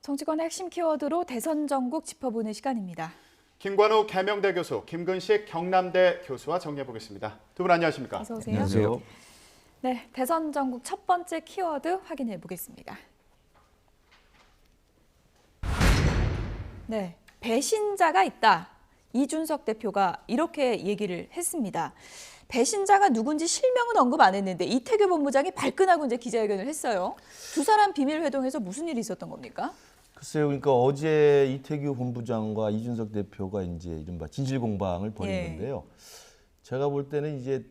정치권의 핵심 키워드로 대선 전국 짚어보는 시간입니다. 김관우 계명대 교수, 김근식 경남대 교수와 정리해보겠습니다. 두 분 안녕하십니까? 어서 오세요. 안녕하세요. 네, 대선 전국 첫 번째 키워드 확인해 보겠습니다. 네, 배신자가 있다. 이준석 대표가 이렇게 얘기를 했습니다. 배신자가 누군지 실명은 언급 안 했는데 이태규 본부장이 발끈하고 이제 기자회견을 했어요. 두 사람 비밀 회동에서 무슨 일이 있었던 겁니까? 글쎄요, 그러니까 어제 이태규 본부장과 이준석 대표가 이제 이른바 진실 공방을 벌인 건데요. 제가 볼 때는 이제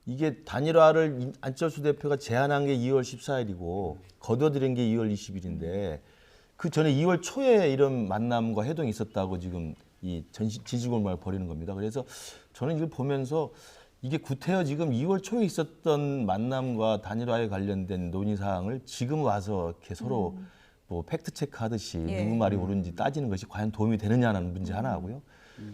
이게 단일화를 안철수 대표가 제안한 게 2월 14일이고 거둬들인 게 2월 20일인데 그 전에 2월 초에 이런 만남과 회동이 있었다고 지금 이 진실 공방을 벌이는 겁니다. 그래서 저는 이걸 보면서 이게 구태여 지금 2월 초에 있었던 만남과 단일화에 관련된 논의 사항을 지금 와서 이렇게 서로 뭐 팩트 체크하듯이 누구 말이 옳은지 따지는 것이 과연 도움이 되느냐는 문제 하나 하고요.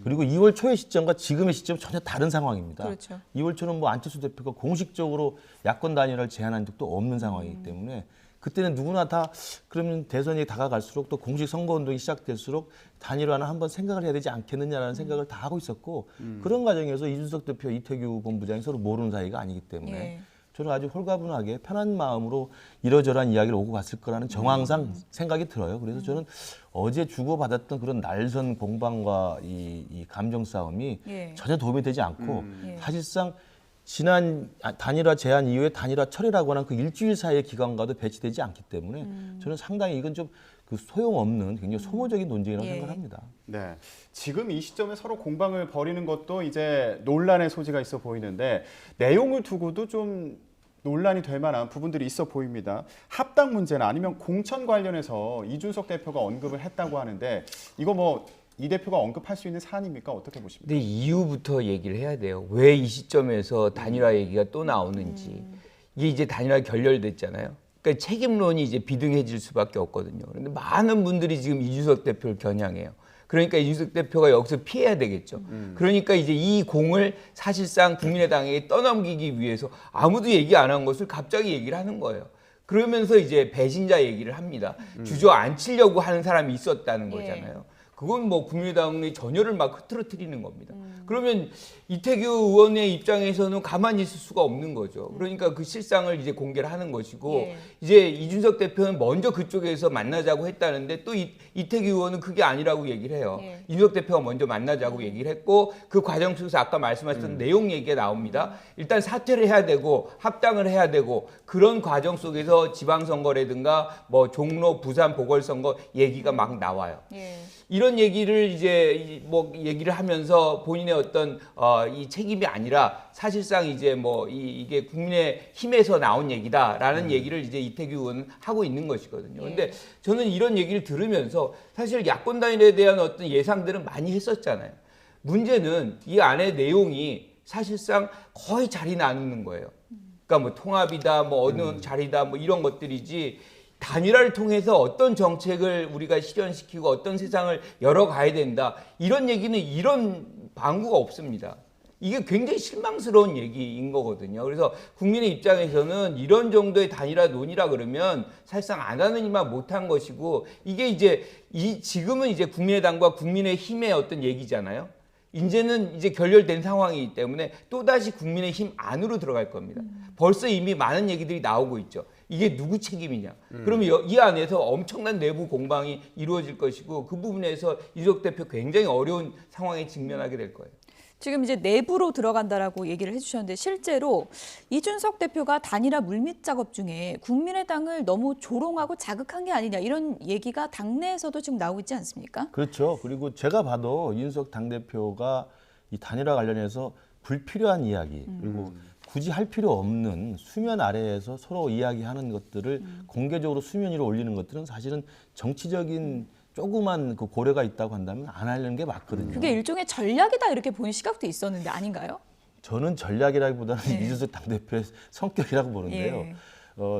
그리고 2월 초의 시점과 지금의 시점은 전혀 다른 상황입니다. 그렇죠. 2월 초는 뭐 안철수 대표가 공식적으로 야권 단일화를 제안한 적도 없는 상황이기 때문에 그때는 누구나 다 그러면 대선이 다가갈수록 또 공식 선거운동이 시작될수록 단일화는 한번 생각을 해야 되지 않겠느냐라는 생각을 다 하고 있었고 그런 과정에서 이준석 대표, 이태규 본부장이 서로 모르는 사이가 아니기 때문에 저는 아주 홀가분하게 편한 마음으로 이러저러한 이야기를 오고 갔을 거라는 정황상 생각이 들어요. 그래서 저는 어제 주고받았던 그런 날선 공방과 이 감정 싸움이 전혀 도움이 되지 않고 사실상 지난 단일화 제안 이후에 단일화 철회라고 하는 그 일주일 사이의 기간과도 배치되지 않기 때문에 저는 상당히 이건 좀 그 소용없는 굉장히 소모적인 논쟁이라고 생각합니다. 네, 지금 이 시점에 서로 공방을 벌이는 것도 이제 논란의 소지가 있어 보이는데 내용을 두고도 좀 논란이 될 만한 부분들이 있어 보입니다. 합당 문제나 아니면 공천 관련해서 이준석 대표가 언급을 했다고 하는데 이거 뭐 이 대표가 언급할 수 있는 사안입니까? 어떻게 보십니까? 근데 이유부터 얘기를 해야 돼요. 왜 이 시점에서 단일화 얘기가 또 나오는지. 이게 이제 단일화 결렬됐잖아요. 그러니까 책임론이 이제 비등해질 수밖에 없거든요. 그런데 많은 분들이 지금 이준석 대표를 겨냥해요. 그러니까 이준석 대표가 여기서 피해야 되겠죠. 그러니까 이제 이 공을 사실상 국민의당에게 떠넘기기 위해서 아무도 얘기 안 한 것을 갑자기 얘기를 하는 거예요. 그러면서 이제 배신자 얘기를 합니다. 주저앉히려고 하는 사람이 있었다는 거잖아요. 그건 뭐 국민의당의 전열을 막 흐트러뜨리는 겁니다. 그러면 이태규 의원의 입장에서는 가만히 있을 수가 없는 거죠. 그러니까 그 실상을 이제 공개를 하는 것이고 이제 이준석 대표는 먼저 그쪽에서 만나자고 했다는데 또 이태규 의원은 그게 아니라고 얘기를 해요. 이준석 대표가 먼저 만나자고 얘기를 했고 그 과정 속에서 아까 말씀하셨던 내용 얘기가 나옵니다. 일단 사퇴를 해야 되고 합당을 해야 되고 그런 과정 속에서 지방선거라든가 뭐 종로, 부산 보궐선거 얘기가 막 나와요. 이런 얘기를 이제 뭐 얘기를 하면서 본인의 어떤 이 책임이 아니라 사실상 이제 뭐 이게 국민의 힘에서 나온 얘기다라는 얘기를 이제 이태규 의원은 하고 있는 것이거든요. 근데 저는 이런 얘기를 들으면서 사실 야권 단일에 대한 어떤 예상들은 많이 했었잖아요. 문제는 이 안에 내용이 사실상 거의 자리 나누는 거예요. 그러니까 뭐 통합이다, 뭐 어느 자리다, 뭐 이런 것들이지. 단일화를 통해서 어떤 정책을 우리가 실현시키고 어떤 세상을 열어가야 된다. 이런 얘기는 이런 방구가 없습니다. 이게 굉장히 실망스러운 얘기인 거거든요. 그래서 국민의 입장에서는 이런 정도의 단일화 논의라 그러면 사실상 안 하는 이만 못한 것이고 이게 이제 지금은 이제 국민의당과 국민의힘의 어떤 얘기잖아요. 이제는 이제 결렬된 상황이기 때문에 또다시 국민의힘 안으로 들어갈 겁니다. 벌써 이미 많은 얘기들이 나오고 있죠. 이게 누구 책임이냐. 그러면 이 안에서 엄청난 내부 공방이 이루어질 것이고 그 부분에서 이준석 대표 굉장히 어려운 상황에 직면하게 될 거예요. 지금 이제 내부로 들어간다라고 얘기를 해주셨는데 실제로 이준석 대표가 단일화 물밑 작업 중에 국민의당을 너무 조롱하고 자극한 게 아니냐 이런 얘기가 당내에서도 지금 나오고 있지 않습니까? 그렇죠. 그리고 제가 봐도 이준석 당대표가 이 단일화 관련해서 불필요한 이야기 그리고 굳이 할 필요 없는 수면 아래에서 서로 이야기하는 것들을 공개적으로 수면 위로 올리는 것들은 사실은 정치적인 조그만 그 고려가 있다고 한다면 안 하려는 게 맞거든요. 그게 일종의 전략이다 이렇게 보는 시각도 있었는데 아닌가요? 저는 전략이라기보다는 이준석 당대표의 성격이라고 보는데요.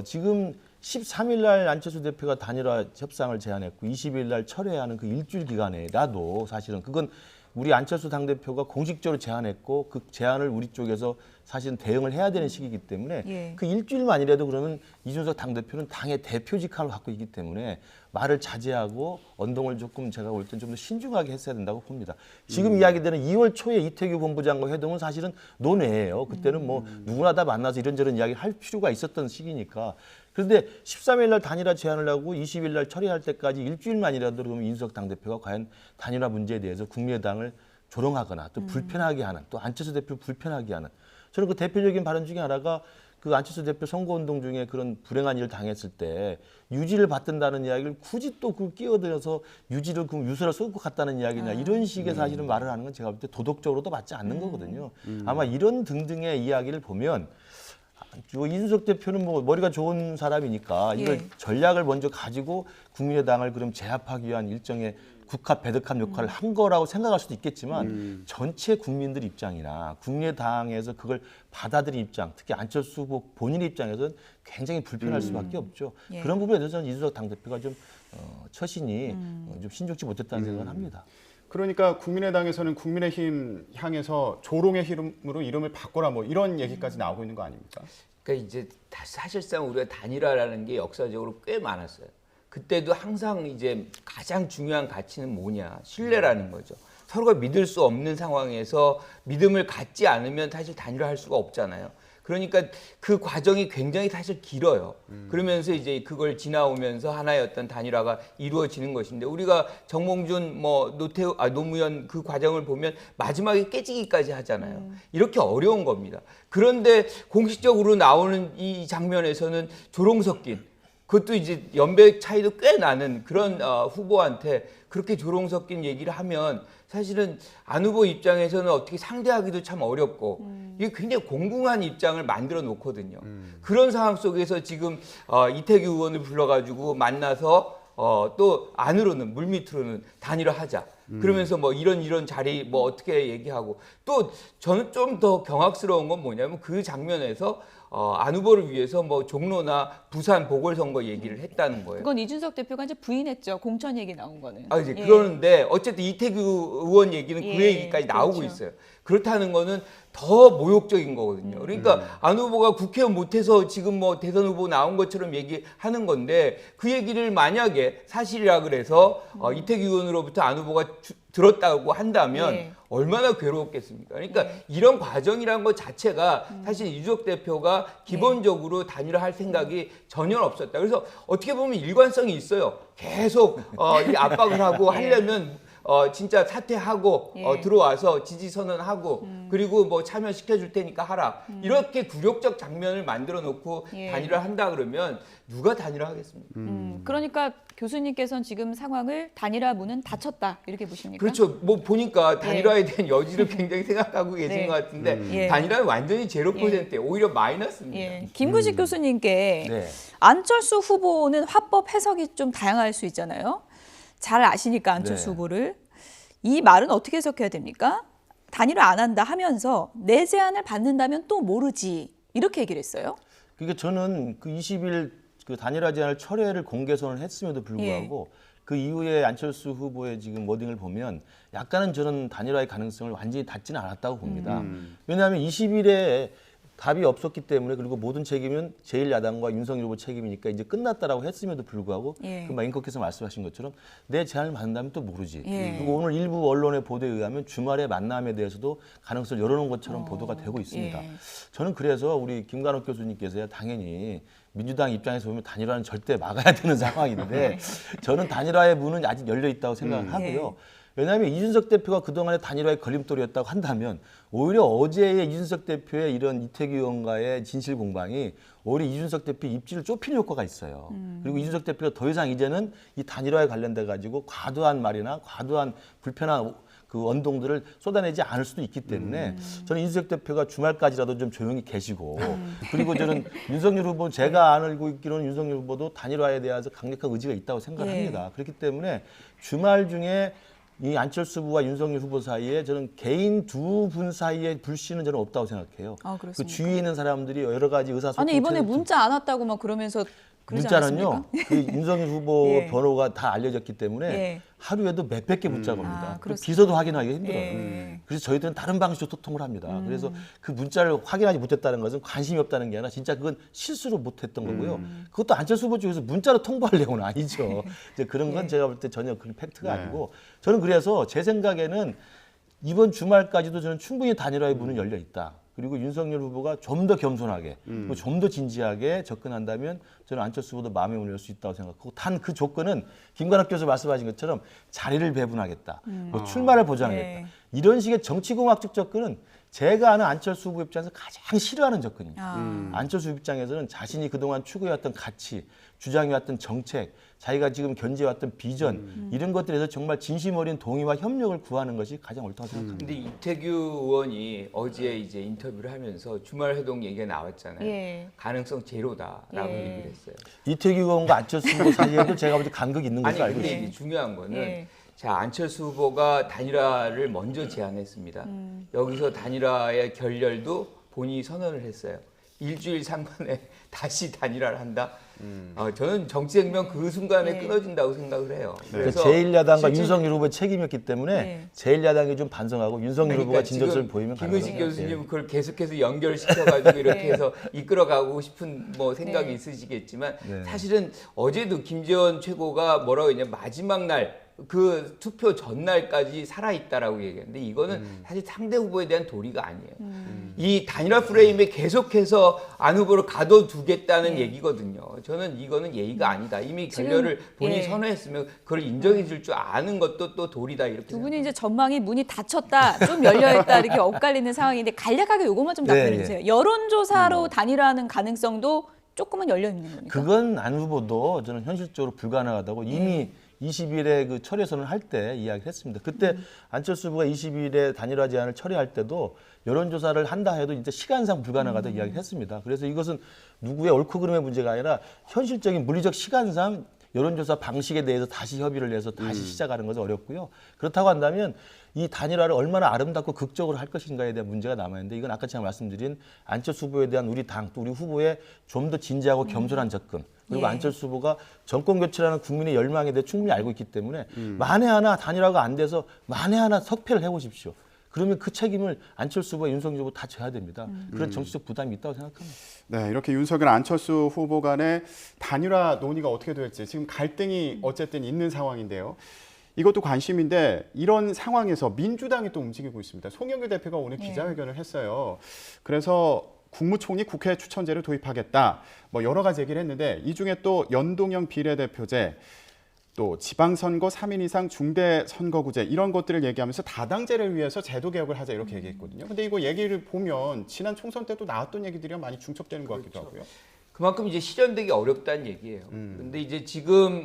지금 13일 날 안철수 대표가 단일화 협상을 제안했고 20일 날 철회하는 그 일주일 기간에라도 사실은 그건 우리 안철수 당대표가 공식적으로 제안했고 그 제안을 우리 쪽에서 사실은 대응을 해야 되는 시기이기 때문에 예. 그 일주일만이라도 그러면 이준석 당대표는 당의 대표직함을 갖고 있기 때문에 말을 자제하고 언동을 조금 제가 볼 땐 좀 더 신중하게 했어야 된다고 봅니다. 지금 이야기되는 2월 초에 이태규 본부장과 회동은 사실은 논외예요. 그때는 뭐 누구나 다 만나서 이런저런 이야기를 할 필요가 있었던 시기니까. 그런데 13일 날 단일화 제안을 하고 20일 날 처리할 때까지 일주일만이라도 그러면 이준석 당대표가 과연 단일화 문제에 대해서 국민의당을 조롱하거나 또 불편하게 하는 또 안철수 대표 불편하게 하는 저는 그 대표적인 발언 중에 하나가 그 안철수 대표 선거운동 중에 그런 불행한 일을 당했을 때 유지를 받든다는 이야기를 굳이 또 그 끼어들여서 유지를 그 유서를 쏟고 갔다는 이야기냐 이런 식의 사실은 말을 하는 건 제가 볼 때 도덕적으로도 맞지 않는 거거든요. 아마 이런 등등의 이야기를 보면 이준석 대표는 뭐 머리가 좋은 사람이니까 이걸 전략을 먼저 가지고 국민의당을 그럼 제압하기 위한 일정의 국합 배드캅 역할을 한 거라고 생각할 수도 있겠지만 전체 국민들 입장이나 국민의당에서 그걸 받아들인 입장, 특히 안철수 후보 본인의 입장에서는 굉장히 불편할 수밖에 없죠. 예. 그런 부분에 대해서 저는 이준석 당대표가 좀 처신이 좀 신중치 못했다는 생각을 합니다. 그러니까 국민의당에서는 국민의힘 향해서 조롱의 이름으로 이름을 바꿔라 뭐 이런 얘기까지 나오고 있는 거 아닙니까? 그러니까 이제 사실상 우리가 단일화라는 게 역사적으로 꽤 많았어요. 그때도 항상 이제 가장 중요한 가치는 뭐냐? 신뢰라는 거죠. 서로가 믿을 수 없는 상황에서 믿음을 갖지 않으면 사실 단일화할 수가 없잖아요. 그러니까 그 과정이 굉장히 사실 길어요. 그러면서 이제 그걸 지나오면서 하나의 어떤 단일화가 이루어지는 것인데 우리가 정몽준 노무현 그 과정을 보면 마지막에 깨지기까지 하잖아요. 이렇게 어려운 겁니다. 그런데 공식적으로 나오는 이 장면에서는 조롱 섞인 그것도 이제 연배 차이도 꽤 나는 그런 후보한테 그렇게 조롱 섞인 얘기를 하면 사실은 안 후보 입장에서는 어떻게 상대하기도 참 어렵고 이게 굉장히 공공한 입장을 만들어 놓거든요. 그런 상황 속에서 지금 이태규 의원을 불러가지고 만나서 또 안으로는 물밑으로는 단일화하자. 그러면서 뭐 이런 자리 뭐 어떻게 얘기하고 또 저는 좀 더 경악스러운 건 뭐냐면 그 장면에서 안 후보를 위해서 뭐 종로나 부산 보궐선거 얘기를 했다는 거예요. 그건 이준석 대표가 이제 부인했죠. 공천 얘기 나온 거는. 이제 그러는데 어쨌든 이태규 의원 얘기는 그 얘기까지 나오고 그렇죠. 있어요. 그렇다는 거는 더 모욕적인 거거든요. 그러니까 안 후보가 국회의원 못해서 지금 뭐 대선 후보 나온 것처럼 얘기하는 건데 그 얘기를 만약에 사실이라 그래서 이태규 의원으로부터 안 후보가 들었다고 한다면 얼마나 괴로웠겠습니까? 그러니까 이런 과정이란 것 자체가 사실 이준석 대표가 기본적으로 단일화할 생각이 전혀 없었다. 그래서 어떻게 보면 일관성이 있어요. 계속 이 압박을 하고 하려면 진짜 사퇴하고 들어와서 지지 선언하고 그리고 뭐 참여시켜 줄 테니까 하라. 이렇게 굴욕적 장면을 만들어 놓고 단일화 한다 그러면 누가 단일화 하겠습니까? 그러니까 교수님께서는 지금 상황을 단일화 문은 닫혔다 이렇게 보십니까? 그렇죠. 뭐 보니까 단일화에 대한 여지를 굉장히 생각하고 계신 것 같은데 단일화는 완전히 0%예요. 오히려 마이너스입니다. 김구식 교수님께 네. 안철수 후보는 화법 해석이 좀 다양할 수 있잖아요. 잘 아시니까 안철수 네. 후보를. 이 말은 어떻게 해석해야 됩니까? 단일화 안 한다 하면서 내 제안을 받는다면 또 모르지 이렇게 얘기를 했어요. 그러니까 저는 그 20일 그 단일화 제안을 철회를 공개선을 했음에도 불구하고 그 이후에 안철수 후보의 지금 워딩을 보면 약간은 저는 단일화의 가능성을 완전히 닫지는 않았다고 봅니다. 왜냐하면 20일에 답이 없었기 때문에 그리고 모든 책임은 제1야당과 윤석열 후보 책임이니까 이제 끝났다라고 했음에도 불구하고 그 앵커께서 말씀하신 것처럼 내 제안을 만나면 또 모르지. 그리고 오늘 일부 언론의 보도에 의하면 주말에 만남에 대해서도 가능성을 열어놓은 것처럼 보도가 되고 있습니다. 저는 그래서 우리 김관옥 교수님께서야 당연히 민주당 입장에서 보면 단일화는 절대 막아야 되는 상황인데 저는 단일화의 문은 아직 열려 있다고 생각을 하고요. 왜냐하면 이준석 대표가 그동안의 단일화의 걸림돌이었다고 한다면 오히려 어제의 이준석 대표의 이런 이태규 의원과의 진실 공방이 오히려 이준석 대표의 입지를 좁히는 효과가 있어요. 그리고 이준석 대표가 더 이상 이제는 이 단일화에 관련돼 가지고 과도한 말이나 과도한 불편한 그 언동들을 쏟아내지 않을 수도 있기 때문에 저는 이준석 대표가 주말까지라도 좀 조용히 계시고 그리고 저는 윤석열 후보 제가 알고 있기로는 윤석열 후보도 단일화에 대해서 강력한 의지가 있다고 생각합니다. 그렇기 때문에 주말 중에 이 안철수 후보와 윤석열 후보 사이에 저는 개인 두 분 사이의 불신은 저는 없다고 생각해요. 그렇습니까? 그 주위에 있는 사람들이 여러 가지 의사소통 아니 이번에 문자 안 왔다고 막 그러면서 그러지 문자는요. 그 윤석열 후보 예. 번호가 다 알려졌기 때문에 예. 하루에도 몇백 개 문자가 옵니다. 아, 그렇습니다. 비서도 확인하기 힘들어요. 예. 그래서 저희들은 다른 방식으로 소통을 합니다. 그래서 그 문자를 확인하지 못했다는 것은 관심이 없다는 게 아니라 진짜 그건 실수로 못했던 거고요. 그것도 안철수 후보 쪽에서 문자로 통보할 내용은 아니죠. 이제 그런 건 제가 볼 때 전혀 그런 팩트가 네. 아니고 저는 그래서 제 생각에는 이번 주말까지도 저는 충분히 단일화의 문은 열려 있다. 그리고 윤석열 후보가 좀 더 겸손하게, 좀 더 진지하게 접근한다면 저는 안철수 후보도 마음의 문을 열 수 있다고 생각하고 단 그 조건은 김관학 교수 말씀하신 것처럼 자리를 배분하겠다, 뭐 출마를 보장하겠다. 네. 이런 식의 정치공학적 접근은 제가 아는 안철수 후보 입장에서 가장 싫어하는 접근입니다. 안철수 입장에서는 자신이 그동안 추구해왔던 가치, 주장해왔던 정책, 자기가 지금 견제해왔던 비전 이런 것들에서 정말 진심 어린 동의와 협력을 구하는 것이 가장 옳다고 생각합니다. 근데 이태규 의원이 어제 이제 인터뷰를 하면서 주말 회동 얘기가 나왔잖아요. 예. 가능성 제로다라고 예. 얘기를 했어요. 이태규 의원과 안철수 후보 사이에도 제가 볼 때 간극이 있는 아니 것으로 알고 근데 있습니다. 이제 중요한 거는 예. 자 안철수 후보가 단일화를 먼저 제안했습니다. 여기서 단일화의 결렬도 본인이 선언을 했어요. 일주일 상관에 다시 단일화를 한다. 저는 정치 생명 그 순간에 네. 끊어진다고 생각을 해요. 그래서 제1야당과 실제- 윤석열 후보의 책임이었기 때문에 네. 제1야당이 좀 반성하고 윤석열 후보가 진정성을 지금 보이면 김의식 가능하다. 교수님 그걸 계속해서 연결시켜가지고 이렇게 네. 해서 이끌어가고 싶은 뭐 생각이 네. 있으시겠지만 네. 사실은 어제도 김재원 최고가 뭐라고 했냐 마지막 날 그 투표 전날까지 살아있다라고 얘기했는데 이거는 사실 상대 후보에 대한 도리가 아니에요. 이 단일화 프레임에 계속해서 안 후보를 가둬두겠다는 네. 얘기거든요. 저는 이거는 예의가 아니다. 이미 지금, 결렬을 본인이 예. 선언했으면 그걸 인정해 줄 줄 아는 것도 또 도리다 이렇게 두 분이 이제 전망이 문이 닫혔다, 좀 열려있다 이렇게 엇갈리는 상황인데 간략하게 요것만 좀 답변해 네, 주세요. 여론조사로 단일화하는 가능성도 조금은 열려 있는 겁니까? 그건 안 후보도 저는 현실적으로 불가능하다고 이미 20일에 그 철회선을 할 때 이야기를 했습니다. 그때 안철수 후보가 20일에 단일화 제안을 철회할 때도 여론조사를 한다 해도 이제 시간상 불가능하다고 이야기를 했습니다. 그래서 이것은 누구의 옳고 그름의 문제가 아니라 현실적인 물리적 시간상 여론조사 방식에 대해서 다시 협의를 해서 다시 시작하는 것은 어렵고요. 그렇다고 한다면 이 단일화를 얼마나 아름답고 극적으로 할 것인가에 대한 문제가 남아있는데 이건 아까 제가 말씀드린 안철수 후보에 대한 우리 당 또 우리 후보의 좀 더 진지하고 겸손한 접근 그리고 예. 안철수 후보가 정권 교체라는 국민의 열망에 대해 충분히 알고 있기 때문에 만에 하나 단일화가 안 돼서 만에 하나 석패를 해보십시오. 그러면 그 책임을 안철수 후보와 윤석열 후보 다 져야 됩니다. 그런 정치적 부담이 있다고 생각합니다. 네, 이렇게 윤석열, 안철수 후보 간의 단일화 논의가 어떻게 될지 지금 갈등이 어쨌든 있는 상황인데요. 이것도 관심인데 이런 상황에서 민주당이 또 움직이고 있습니다. 송영길 대표가 오늘 기자회견을 했어요. 그래서 국무총리 국회 추천제를 도입하겠다. 뭐 여러 가지 얘기를 했는데 이 중에 또 연동형 비례대표제, 또 지방선거 3인 이상 중대선거구제 이런 것들을 얘기하면서 다당제를 위해서 제도 개혁을 하자 이렇게 얘기했거든요. 근데 이거 얘기를 보면 지난 총선 때도 나왔던 얘기들이랑 많이 중첩되는 것 같기도 하고요. 그만큼 이제 실현되기 어렵다는 얘기예요. 근데 이제 지금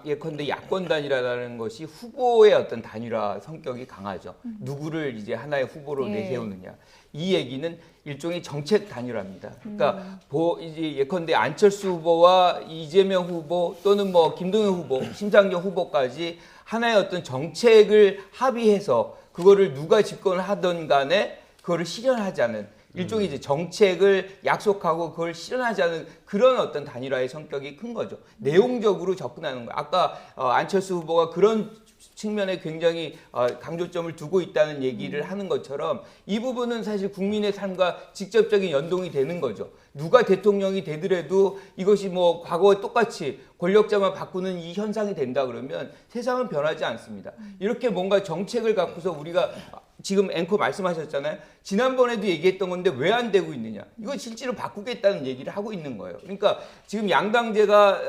예컨대 야권 단일화라는 것이 후보의 어떤 단일화 성격이 강하죠. 누구를 이제 하나의 후보로 예. 내세우느냐. 이 얘기는 일종의 정책 단일화입니다. 그러니까 이제 예컨대 안철수 후보와 이재명 후보 또는 뭐 김동연 후보, 심상정 후보까지 하나의 어떤 정책을 합의해서 그거를 누가 집권을 하든 간에 그거를 실현하자는 일종의 이제 정책을 약속하고 그걸 실현하자는 그런 어떤 단일화의 성격이 큰 거죠. 내용적으로 접근하는 거예요. 아까 안철수 후보가 그런 측면에 굉장히 강조점을 두고 있다는 얘기를 하는 것처럼 이 부분은 사실 국민의 삶과 직접적인 연동이 되는 거죠. 누가 대통령이 되더라도 이것이 뭐 과거와 똑같이 권력자만 바꾸는 이 현상이 된다 그러면 세상은 변하지 않습니다. 이렇게 뭔가 정책을 갖고서 우리가 지금 앵커 말씀하셨잖아요. 지난번에도 얘기했던 건데 왜 안 되고 있느냐. 이거 실제로 바꾸겠다는 얘기를 하고 있는 거예요. 그러니까 지금 양당제가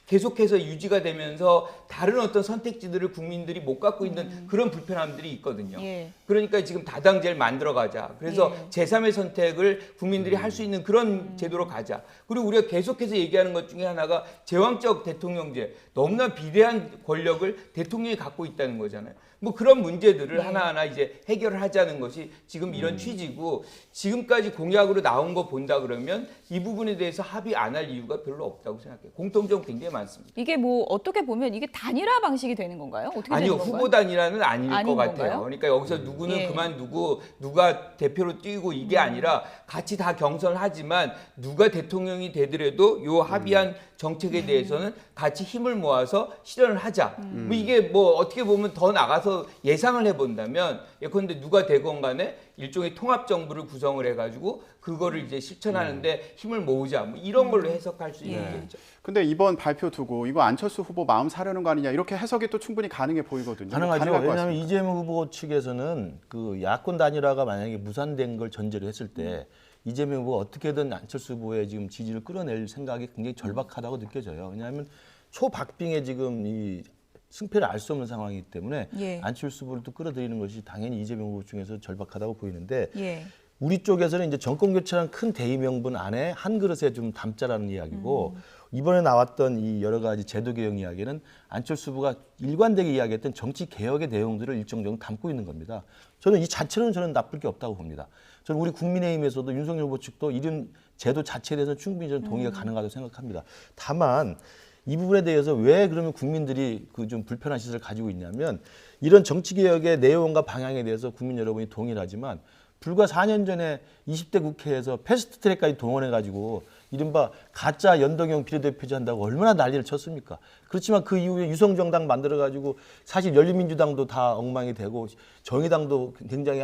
계속해서 유지가 되면서 다른 어떤 선택지들을 국민들이 못 갖고 있는 그런 불편함들이 있거든요. 예. 그러니까 지금 다당제를 만들어 가자. 그래서 제3의 선택을 국민들이 할 수 있는 그런 제도로 가자. 그리고 우리가 계속해서 얘기하는 것 중에 하나가 제왕적 대통령제. 너무나 비대한 권력을 대통령이 갖고 있다는 거잖아요. 뭐 그런 문제들을 하나하나 이제 해결을 하자는 것이 지금 이런 취지고 지금까지 공약으로 나온 거 본다 그러면 이 부분에 대해서 합의 안 할 이유가 별로 없다고 생각해요. 공통점 굉장히 많습니다. 이게 뭐 어떻게 보면 이게 단일화 방식이 되는 건가요? 어떻게 아니요, 되는 건가요? 후보 단일화는 아닐 아닌 것 같아요. 건가요? 그러니까 여기서 누구는 예. 그만두고 누가 대표로 뛰고 이게 아니라 같이 다 경선을 하지만 누가 대통령이 되더라도 요 합의한 정책에 대해서는 같이 힘을 모아서 실현을 하자. 뭐 이게 뭐 어떻게 보면 더 나가서 예상을 해본다면 예컨대 누가 되건 간에 일종의 통합 정부를 구성을 해가지고 그거를 이제 실천하는데 힘을 모으자. 뭐 이런 걸로 해석할 수 있겠죠. 근데 이번 발표 두고 이거 안철수 후보 마음 사려는 거 아니냐 이렇게 해석이 또 충분히 가능해 보이거든요. 가능하죠. 가능할 것 왜냐하면 같습니다. 이재명 후보 측에서는 그 야권 단일화가 만약에 무산된 걸 전제로 했을 때 이재명 후보가 어떻게든 안철수 후보의 지금 지지를 끌어낼 생각이 굉장히 절박하다고 느껴져요. 왜냐하면 초박빙의 지금 이 승패를 알 수 없는 상황이기 때문에 예. 안철수 후보를 또 끌어들이는 것이 당연히 이재명 후보 중에서 절박하다고 보이는데 예. 우리 쪽에서는 이제 정권 교체라는 큰 대의 명분 안에 한 그릇에 좀 담자라는 이야기고 이번에 나왔던 이 여러 가지 제도 개혁 이야기는 안철수 후보가 일관되게 이야기했던 정치 개혁의 내용들을 일정 정도 담고 있는 겁니다. 저는 이 자체로는 저는 나쁠 게 없다고 봅니다. 저는 우리 국민의힘에서도 윤석열 후보 측도 이런 제도 자체에 대해서 충분히 저는 동의가 가능하다고 생각합니다. 다만 이 부분에 대해서 왜 그러면 국민들이 그 좀 불편한 시선을 가지고 있냐면 이런 정치 개혁의 내용과 방향에 대해서 국민 여러분이 동의를 하지만 불과 4년 전에 20대 국회에서 패스트트랙까지 동원해가지고 이른바 가짜 연동형 비례대표제 한다고 얼마나 난리를 쳤습니까? 그렇지만 그 이후에 유성정당 만들어가지고 사실 열린민주당도 다 엉망이 되고 정의당도 굉장히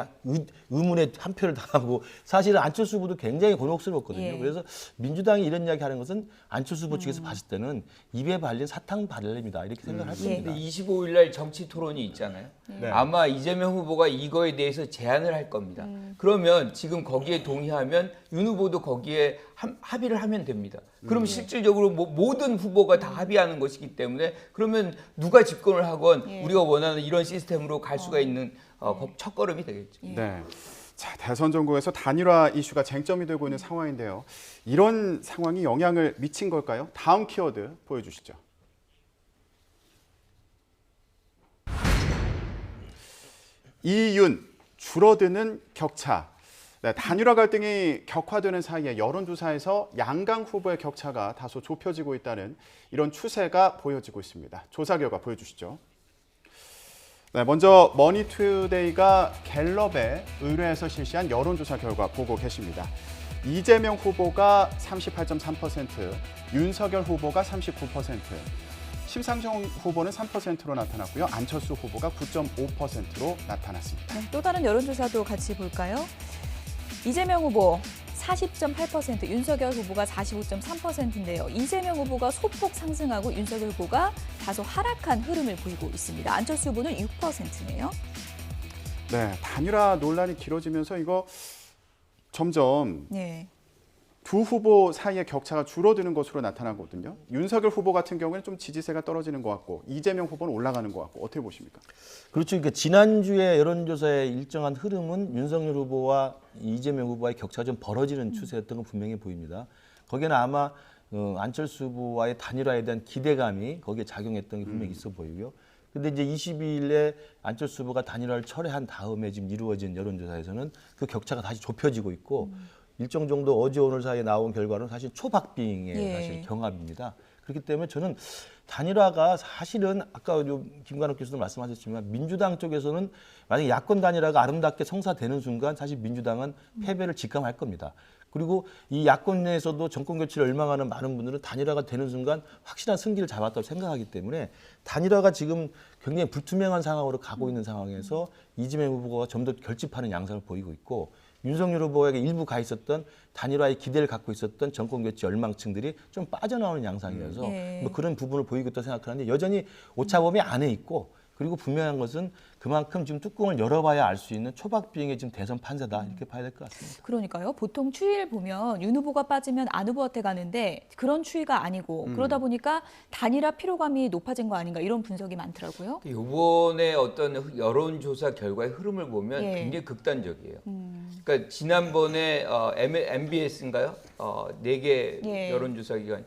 의문의 한 표를 당하고 사실은 안철수 후보도 굉장히 곤혹스러웠거든요. 예. 그래서 민주당이 이런 이야기 하는 것은 안철수 후보 측에서 봤을 때는 입에 발린 사탕 발림이다 이렇게 생각할 수 있습니다. 근데 25일 날 정치 토론이 있잖아요. 네. 아마 이재명 후보가 이거에 대해서 제안을 할 겁니다. 그러면 지금 거기에 동의하면 윤 후보도 거기에 합의를 하면 됩니다. 그럼 실질적으로 모든 후보가 다 합의하는 것이기 때문에 그러면 누가 집권을 하건 예. 우리가 원하는 이런 시스템으로 갈 수가 있는 첫걸음이 되겠죠. 네. 자, 대선 전국에서 단일화 이슈가 쟁점이 되고 있는 상황인데요. 이런 상황이 영향을 미친 걸까요? 다음 키워드 보여주시죠. 이윤, 줄어드는 격차. 네, 단일화 갈등이 격화되는 사이에 여론조사에서 양강 후보의 격차가 다소 좁혀지고 있다는 이런 추세가 보여지고 있습니다. 조사 결과 보여주시죠. 네, 먼저 머니투데이가 갤럽에 의뢰해서 실시한 여론조사 결과 보고 계십니다. 이재명 후보가 38.3%, 윤석열 후보가 39%, 심상정 후보는 3%로 나타났고요. 안철수 후보가 9.5%로 나타났습니다. 네, 또 다른 여론조사도 같이 볼까요? 이재명 후보 40.8%, 윤석열 후보가 45.3%인데요. 이재명 후보가 소폭 상승하고 윤석열 후보가 다소 하락한 흐름을 보이고 있습니다. 안철수 후보는 6%네요. 네, 단일화 논란이 길어지면서 이거 점점 네. 두 후보 사이의 격차가 줄어드는 것으로 나타나거든요. 윤석열 후보 같은 경우에는 좀 지지세가 떨어지는 것 같고 이재명 후보는 올라가는 것 같고 어떻게 보십니까? 그렇죠. 그러니까 지난주에 여론조사의 일정한 흐름은 윤석열 후보와 이재명 후보의 격차가 좀 벌어지는 추세였던 건 분명히 보입니다. 거기는 아마 안철수 후보와의 단일화에 대한 기대감이 거기에 작용했던 게 분명히 있어 보이고요. 근데 이제 22일에 안철수 후보가 단일화를 철회한 다음에 지금 이루어진 여론조사에서는 그 격차가 다시 좁혀지고 있고 일정 정도 어제 오늘 사이에 나온 결과는 사실 초박빙의 예. 사실 경합입니다. 그렇기 때문에 저는 단일화가 사실은 아까 김관욱 교수도 말씀하셨지만 민주당 쪽에서는 만약 야권 단일화가 아름답게 성사되는 순간 사실 민주당은 패배를 직감할 겁니다. 그리고 이 야권 내에서도 정권 교체를 열망하는 많은 분들은 단일화가 되는 순간 확실한 승기를 잡았다고 생각하기 때문에 단일화가 지금 굉장히 불투명한 상황으로 가고 있는 상황에서 이재명 후보가 좀 더 결집하는 양상을 보이고 있고 윤석열 후보에게 일부 가 있었던 단일화의 기대를 갖고 있었던 정권 교체 열망층들이 좀 빠져나오는 양상이어서 예. 뭐 그런 부분을 보이고 있다고 생각하는데 여전히 오차범위 안에 있고 그리고 분명한 것은 그만큼 지금 뚜껑을 열어봐야 알 수 있는 초박빙의 지금 대선 판세다 이렇게 봐야 될 것 같습니다. 그러니까요. 보통 추이를 보면 윤 후보가 빠지면 안 후보한테 가는데 그런 추이가 아니고 그러다 보니까 단일화 피로감이 높아진 거 아닌가 이런 분석이 많더라고요. 이번에 어떤 여론조사 결과의 흐름을 보면 예. 굉장히 극단적이에요. 그러니까 지난번에 MBS인가요? 4개 예. 여론조사 기관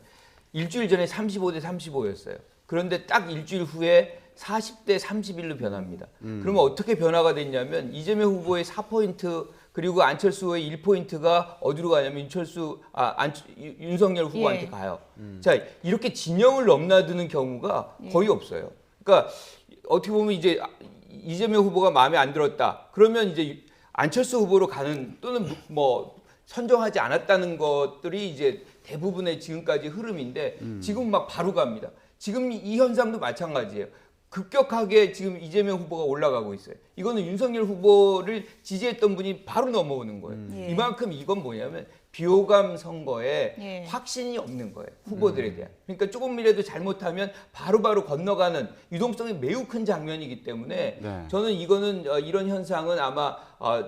일주일 전에 35대 35였어요. 그런데 딱 일주일 후에 40대 31로 변합니다. 그러면 어떻게 변화가 됐냐면 이재명 후보의 4포인트 그리고 안철수 후보의 1포인트가 어디로 가냐면 윤석열 후보한테 예. 가요. 자, 이렇게 진영을 넘나드는 경우가 거의 없어요. 그러니까 어떻게 보면 이제 이재명 후보가 마음에 안 들었다. 그러면 이제 안철수 후보로 가는 또는 뭐 선정하지 않았다는 것들이 이제 대부분의 지금까지 흐름인데 지금 막 바로 갑니다. 지금 이 현상도 마찬가지예요. 급격하게 지금 이재명 후보가 올라가고 있어요. 이거는 윤석열 후보를 지지했던 분이 바로 넘어오는 거예요. 예. 이만큼 이건 뭐냐면 비호감 선거에 예. 확신이 없는 거예요. 후보들에 대한. 그러니까 조금이라도 잘못하면 바로바로 건너가는 유동성이 매우 큰 장면이기 때문에 네. 저는 이거는 이런 현상은 아마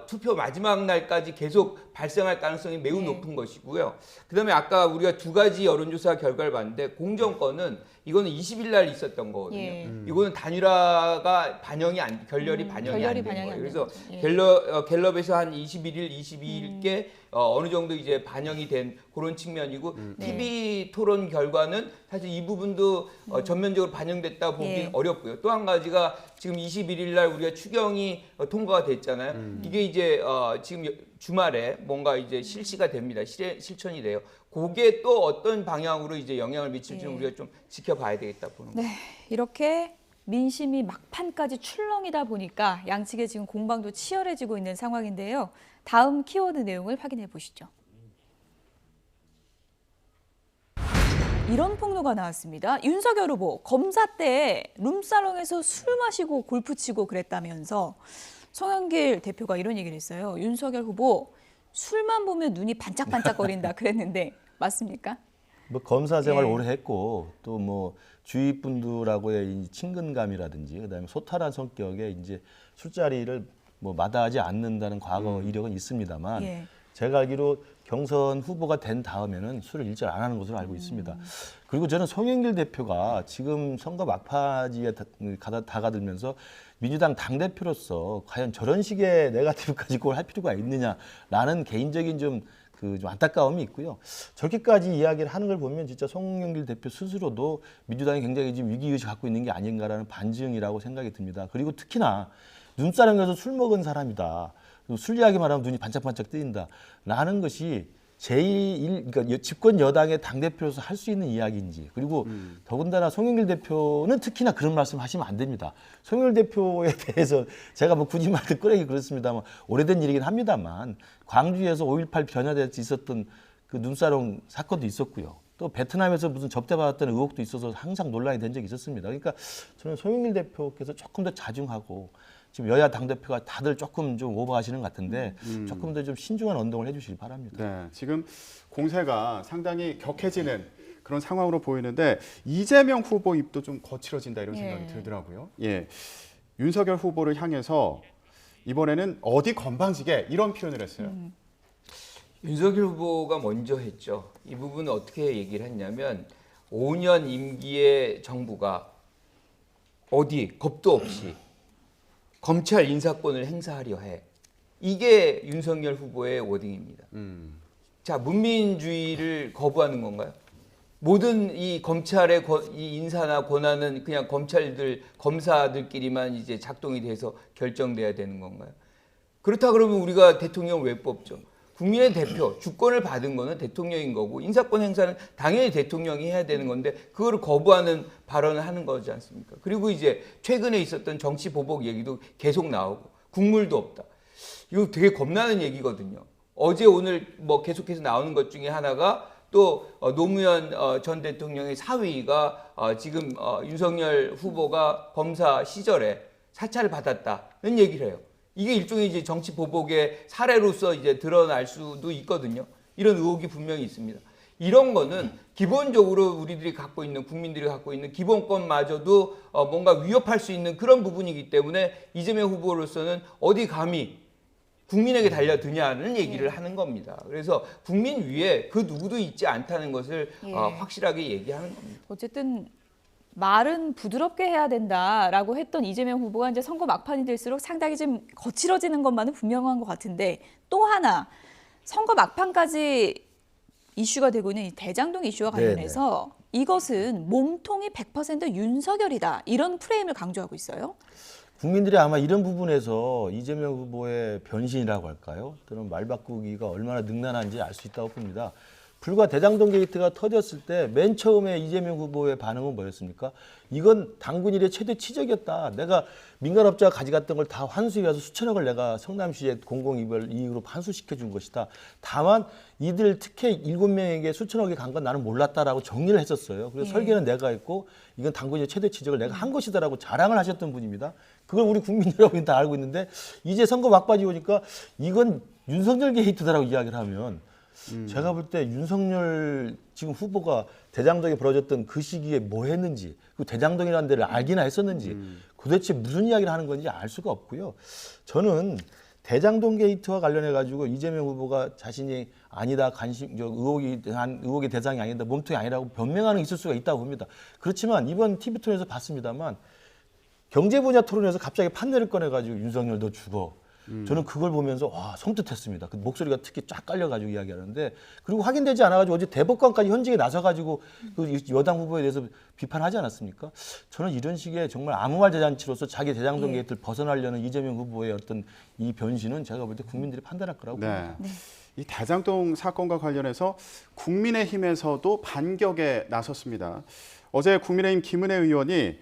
투표 마지막 날까지 계속 발생할 가능성이 매우 네. 높은 것이고요. 그다음에 아까 우리가 두 가지 여론조사 결과를 봤는데 공정권은 이거는 20일 날 있었던 거거든요. 예. 이거는 단일화가 결렬이 반영이 결렬이 안 된 반영이 거예요. 안 그래서 된 거죠. 예. 갤럽에서 한 21일, 22일께 어느 정도 이제 반영이 된 그런 측면이고 네. TV 토론 결과는 사실 이 부분도 전면적으로 반영됐다 보긴 예. 어렵고요. 또 한 가지가 지금 21일 날 우리가 추경이 통과가 됐잖아요. 이게 이제 지금 주말에 뭔가 이제 실시가 됩니다. 실천이 돼요. 그게 또 어떤 방향으로 이제 영향을 미칠지는 예. 우리가 좀 지켜봐야 되겠다 보는 거예요. 네, 이렇게 민심이 막판까지 출렁이다 보니까 양측의 지금 공방도 치열해지고 있는 상황인데요. 다음 키워드 내용을 확인해 보시죠. 이런 폭로가 나왔습니다. 윤석열 후보 검사 때 룸살롱에서 술 마시고 골프 치고 그랬다면서 송영길 대표가 이런 얘기를 했어요. 윤석열 후보 술만 보면 눈이 반짝반짝거린다 그랬는데 맞습니까? 뭐 검사 생활 예. 오래 했고 또 뭐 주위 분들하고의 이 친근감이라든지 그다음에 소탈한 성격에 이제 술자리를 뭐 마다하지 않는다는 과거 이력은 있습니다만 예. 제가 알기로 경선 후보가 된 다음에는 술을 일절 안 하는 것으로 알고 있습니다. 그리고 저는 송영길 대표가 지금 선거 막바지에 다가들면서 민주당 당대표로서 과연 저런 식의 네거티브까지 꼭 할 필요가 있느냐라는 개인적인 좀 안타까움이 있고요. 저렇게까지 이야기를 하는 걸 보면 진짜 송영길 대표 스스로도 민주당이 굉장히 지금 위기의식 갖고 있는 게 아닌가라는 반증이라고 생각이 듭니다. 그리고 특히나 눈사람에서 술 먹은 사람이다. 술 이야기만 하면 눈이 반짝반짝 뜨인다. 라는 것이 그러니까 집권 여당의 당대표로서 할 수 있는 이야기인지 그리고 더군다나 송영길 대표는 특히나 그런 말씀 하시면 안 됩니다. 송영길 대표에 대해서 제가 뭐 굳이 말을 꺼내기 그렇습니다만 오래된 일이긴 합니다만 광주에서 5.18 변화될 수 있었던 그 눈사롱 사건도 있었고요. 또 베트남에서 무슨 접대받았다는 의혹도 있어서 항상 논란이 된 적이 있었습니다. 그러니까 저는 송영길 대표께서 조금 더 자중하고 지금 여야 당대표가 다들 조금 좀 오버하시는 것 같은데 조금 더 좀 신중한 언동을 해주시기 바랍니다. 네, 지금 공세가 상당히 격해지는 그런 상황으로 보이는데 이재명 후보 입도 좀 거칠어진다 이런 생각이 예. 들더라고요. 예, 윤석열 후보를 향해서 이번에는 어디 건방지게 이런 표현을 했어요. 윤석열 후보가 먼저 했죠. 이 부분은 어떻게 얘기를 했냐면 5년 임기의 정부가 어디 겁도 없이 검찰 인사권을 행사하려 해. 이게 윤석열 후보의 워딩입니다. 자, 문민주의를 거부하는 건가요? 모든 이 검찰의 이 인사나 권한은 그냥 검사들끼리만 이제 작동이 돼서 결정돼야 되는 건가요? 그렇다 그러면 우리가 대통령을 왜 뽑죠? 국민의 대표, 주권을 받은 거는 대통령인 거고 인사권 행사는 당연히 대통령이 해야 되는 건데 그거를 거부하는 발언을 하는 거지 않습니까? 그리고 이제 최근에 있었던 정치 보복 얘기도 계속 나오고 국물도 없다. 이거 되게 겁나는 얘기거든요. 어제 오늘 뭐 계속해서 나오는 것 중에 하나가 또 노무현 전 대통령의 사위가 지금 윤석열 후보가 검사 시절에 사찰을 받았다는 얘기를 해요. 이게 일종의 이제 정치 보복의 사례로서 이제 드러날 수도 있거든요. 이런 의혹이 분명히 있습니다. 이런 거는 기본적으로 우리들이 갖고 있는 국민들이 갖고 있는 기본권마저도 뭔가 위협할 수 있는 그런 부분이기 때문에 이재명 후보로서는 어디 감히 국민에게 달려드냐는 얘기를 하는 겁니다. 그래서 국민 위에 그 누구도 있지 않다는 것을 예. 확실하게 얘기하는 겁니다. 어쨌든 말은 부드럽게 해야 된다라고 했던 이재명 후보가 이제 선거 막판이 될수록 상당히 좀 거칠어지는 것만은 분명한 것 같은데 또 하나 선거 막판까지 이슈가 되고 있는 이 대장동 이슈와 관련해서 이것은 몸통이 100% 윤석열이다 이런 프레임을 강조하고 있어요. 국민들이 아마 이런 부분에서 이재명 후보의 변신이라고 할까요? 그런 말 바꾸기가 얼마나 능란한지 알 수 있다고 봅니다. 불과 대장동 게이트가 터졌을 때 맨 처음에 이재명 후보의 반응은 뭐였습니까? 이건 당군 일의 최대 치적이었다. 내가 민간업자가 가져갔던 걸 다 환수해서 수천억을 내가 성남시에 공공이익으로 환수시켜 준 것이다. 다만 이들 특혜 7명에게 수천억이 간 건 나는 몰랐다라고 정리를 했었어요. 그래서 설계는 내가 했고 이건 당군의 최대 치적을 내가 한 것이다라고 자랑을 하셨던 분입니다. 그걸 우리 국민 여러분이 다 알고 있는데 이제 선거 막바지 오니까 이건 윤석열 게이트다라고 이야기를 하면 제가 볼 때 윤석열 지금 후보가 대장동에 벌어졌던 그 시기에 뭐 했는지 그 대장동이라는 데를 알기나 했었는지 도대체 무슨 이야기를 하는 건지 알 수가 없고요. 저는 대장동 게이트와 관련해 가지고 이재명 후보가 자신이 아니다 의혹의 대상이 아니다 몸통이 아니라고 변명하는 게 있을 수가 있다고 봅니다. 그렇지만 이번 TV 토론에서 봤습니다만 경제 분야 토론에서 갑자기 판례를 꺼내 가지고 윤석열 너 죽어. 저는 그걸 보면서 와 섬뜩했습니다. 그 목소리가 특히 쫙 깔려가지고 이야기하는데 그리고 확인되지 않아가지고 어제 대법관까지 현직에 나서가지고 그 여당 후보에 대해서 비판하지 않았습니까? 저는 이런 식의 정말 아무 말 대잔치로서 자기 대장동 게이트를 벗어나려는 이재명 후보의 어떤 이 변신은 제가 볼 때 국민들이 판단할 거라고 봅니다. 네. 이 대장동 사건과 관련해서 국민의힘에서도 반격에 나섰습니다. 어제 국민의힘 김은혜 의원이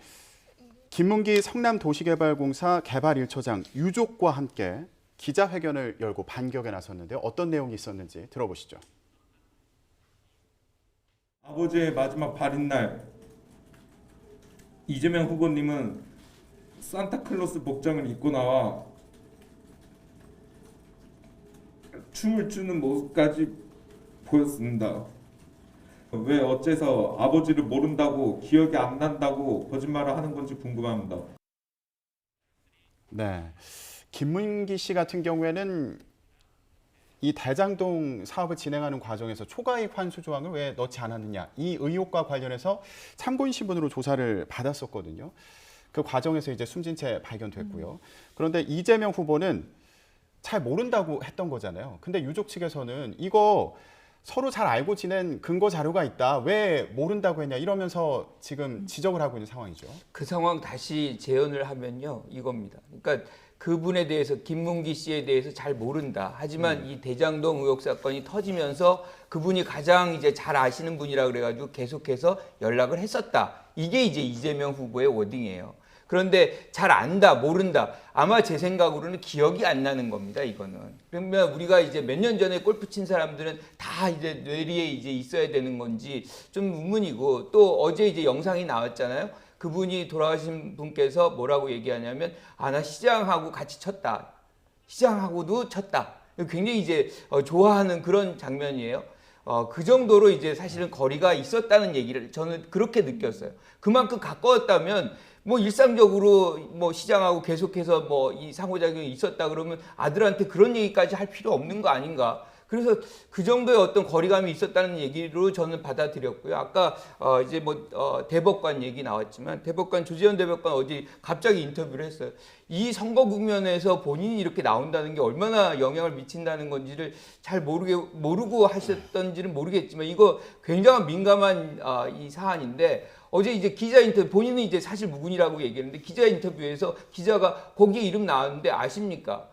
김문기 성남도시개발공사 개발 1처장 유족과 함께 기자회견을 열고 반격에 나섰는데요. 어떤 내용이 있었는지 들어보시죠. 아버지의 마지막 발인 날 이재명 후보님은 산타클로스 복장을 입고 나와 춤을 추는 모습까지 보였습니다. 왜 어째서 아버지를 모른다고 기억이 안 난다고 거짓말을 하는 건지 궁금합니다. 네, 김문기 씨 같은 경우에는 이 대장동 사업을 진행하는 과정에서 초과이익 환수 조항을 왜 넣지 않았느냐 이 의혹과 관련해서 참고인 신분으로 조사를 받았었거든요. 그 과정에서 이제 숨진 채 발견됐고요. 그런데 이재명 후보는 잘 모른다고 했던 거잖아요. 근데 유족 측에서는 이거 서로 잘 알고 지낸 근거 자료가 있다. 왜 모른다고 했냐 이러면서 지금 지적을 하고 있는 상황이죠. 그 상황 다시 재현을 하면요 이겁니다. 그러니까 그분에 대해서 김문기 씨에 대해서 잘 모른다. 하지만 이 대장동 의혹 사건이 터지면서 그분이 가장 이제 잘 아시는 분이라 그래가지고 계속해서 연락을 했었다. 이게 이제 이재명 후보의 워딩이에요. 그런데 잘 안다, 모른다. 아마 제 생각으로는 기억이 안 나는 겁니다, 이거는. 그러면 우리가 이제 몇 년 전에 골프 친 사람들은 다 이제 뇌리에 이제 있어야 되는 건지 좀 의문이고 또 어제 이제 영상이 나왔잖아요. 그분이 돌아가신 분께서 뭐라고 얘기하냐면 나 시장하고 같이 쳤다. 시장하고도 쳤다. 굉장히 이제 좋아하는 그런 장면이에요. 그 정도로 이제 사실은 거리가 있었다는 얘기를 저는 그렇게 느꼈어요. 그만큼 가까웠다면 뭐 일상적으로 뭐 시장하고 계속해서 뭐 이 상호작용이 있었다 그러면 아들한테 그런 얘기까지 할 필요 없는 거 아닌가. 그래서 그 정도의 어떤 거리감이 있었다는 얘기로 저는 받아들였고요. 아까 이제 대법관 얘기 나왔지만 조재현 대법관 어제 갑자기 인터뷰를 했어요. 이 선거 국면에서 본인이 이렇게 나온다는 게 얼마나 영향을 미친다는 건지를 잘 모르고 하셨던지는 모르겠지만 이거 굉장히 민감한 이 사안인데 어제 이제 기자 인터뷰 본인은 이제 사실 무근이라고 얘기했는데 기자 인터뷰에서 기자가 거기에 이름 나왔는데 아십니까?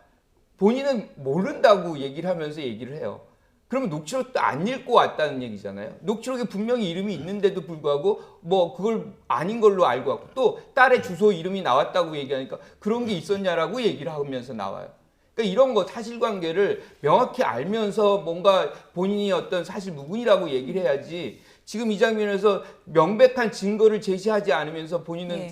본인은 모른다고 얘기를 하면서 얘기를 해요. 그러면 녹취록도 안 읽고 왔다는 얘기잖아요. 녹취록에 분명히 이름이 있는데도 불구하고 뭐 그걸 아닌 걸로 알고 왔고 또 딸의 주소 이름이 나왔다고 얘기하니까 그런 게 있었냐라고 얘기를 하면서 나와요. 그러니까 이런 거 사실관계를 명확히 알면서 뭔가 본인이 어떤 사실 무근이라고 얘기를 해야지 지금 이 장면에서 명백한 증거를 제시하지 않으면서 본인은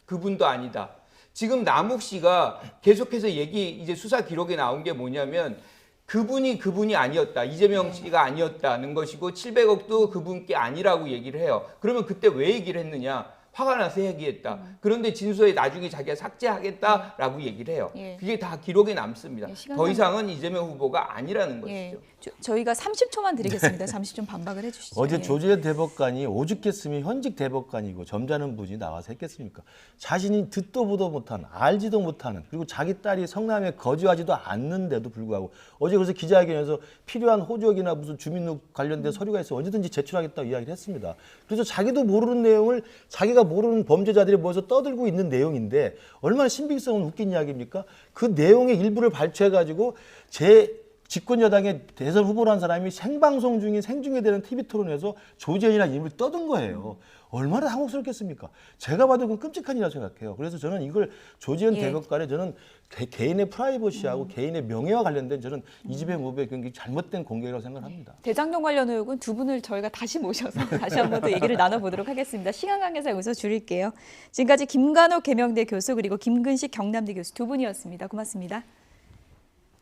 그분도 아니다. 지금 남욱 씨가 계속해서 이제 수사 기록에 나온 게 뭐냐면 그분이 아니었다. 이재명 씨가 아니었다는 것이고 700억도 그분께 아니라고 얘기를 해요. 그러면 그때 왜 얘기를 했느냐? 화가 나서 얘기했다. 그런데 진술에 나중에 자기가 삭제하겠다라고 얘기를 해요. 그게 다 기록에 남습니다. 더 이상은 이재명 후보가 아니라는 것이죠. 저희가 30초만 드리겠습니다. 잠시 좀 반박을 해주시죠. 어제 조재현 대법관이 오죽했으면 현직 대법관이고 점잖은 분이 나와서 했겠습니까? 자신이 듣도 보도 못한, 알지도 못하는, 그리고 자기 딸이 성남에 거주하지도 않는데도 불구하고 어제 그래서 기자회견에서 필요한 호적이나 무슨 주민등 관련된 서류가 있으면 언제든지 제출하겠다고 이야기를 했습니다. 그래서 자기도 모르는 내용을 자기가 모르는 범죄자들이 모여서 떠들고 있는 내용인데 얼마나 신빙성은 웃긴 이야기입니까? 그 내용의 일부를 발췌해가지고 집권 여당의 대선 후보라는 사람이 생방송 중인 생중계되는 TV 토론에서 조지현이라는 이름을 떠든 거예요. 얼마나 당혹스럽겠습니까? 제가 봐도 그건 끔찍한 일이라고 생각해요. 그래서 저는 이걸 조지현 예. 대법관의 저는 개인의 프라이버시하고 개인의 명예와 관련된 저는 이재명 후보의 경기 잘못된 공격이라고 생각합니다. 대장동 관련 의혹은 두 분을 저희가 다시 모셔서 다시 한번 더 얘기를 나눠보도록 하겠습니다. 시간 관계상 여기서 줄일게요. 지금까지 김관옥 계명대 교수 그리고 김근식 경남대 교수 두 분이었습니다. 고맙습니다.